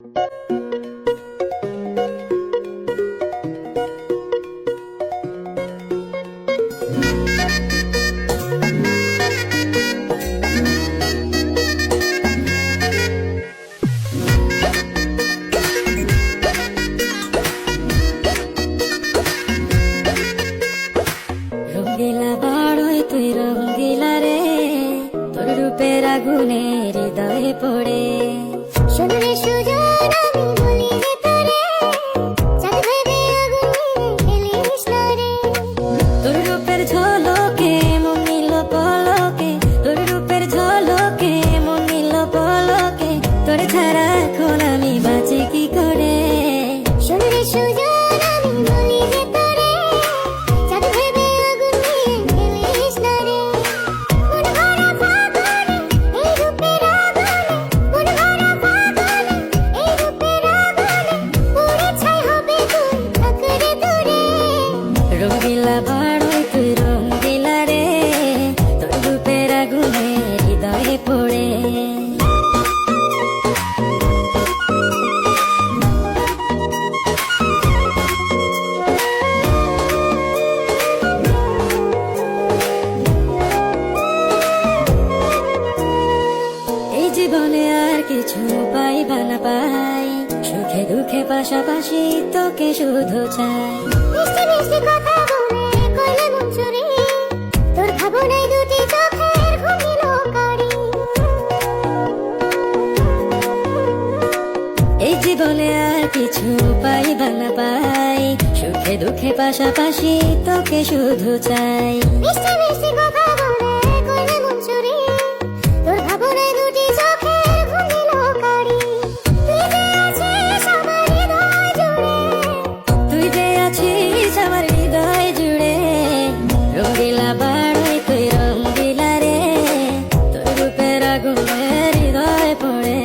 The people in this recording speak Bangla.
রঙ্গিলা বাড়ই তুই রঙ্গিলা রে, তোর রূপের আগুনে হৃদয়ে পড়ে। শুনলে সুজন আমি বলি যে তোরে, চাঁদ ভেবে আগুন নিয়ে খেলিস না রে। তোর রূপের ঝলকে মন নিল পলকে, তোর রূপের ঝলকে মন নিল পলকে, তোর ছাড়া এখন আমি বাঁচি কি করে। শুনলে সুজন আমি বলি যে তোরে, চাঁদ ভেবে আগুন নিয়ে খেলিস না রে। মন ভরা ফাগুনে এই রূপের আগুনে, মন ভরা ফাগুনে এই রূপের আগুনে, পুড়ে ছাই হবে তুই থাকরে দূরে। রঙ্গিলা বাড়ই তুই রঙ্গিলা রে, তোর রূপের আগুনে হৃদয়ে পড়ে। এই জীবনে আর কিছু পাইবা না পাই, সুখে দুঃখে পাশাপাশি তোকে শুধু চাই। মিষ্টি মিষ্টি কথা বলে করলে মন চুরি, তোর ভাবনায় দুটি চোখের ঘুমিল কারি। এই জীবনে আর কিছু পাইবা না পাই, সুখে দুঃখে পাশাপাশি তোকে শুধু চাই। মিষ্টি মিষ্টি কথা বলে করলে মন চুরি, তোর ভাবনায় দুটি চোখের ঘুমিল কারি। তুই যে আছিস আমার হৃদয় জুড়ে, তুই যে আছিস আমার হৃদয় জুড়ে। রঙ্গিলা বাড়ই তুই রঙ্গিলা রে, তোর রূপের আগুনে হৃদয় পড়ে।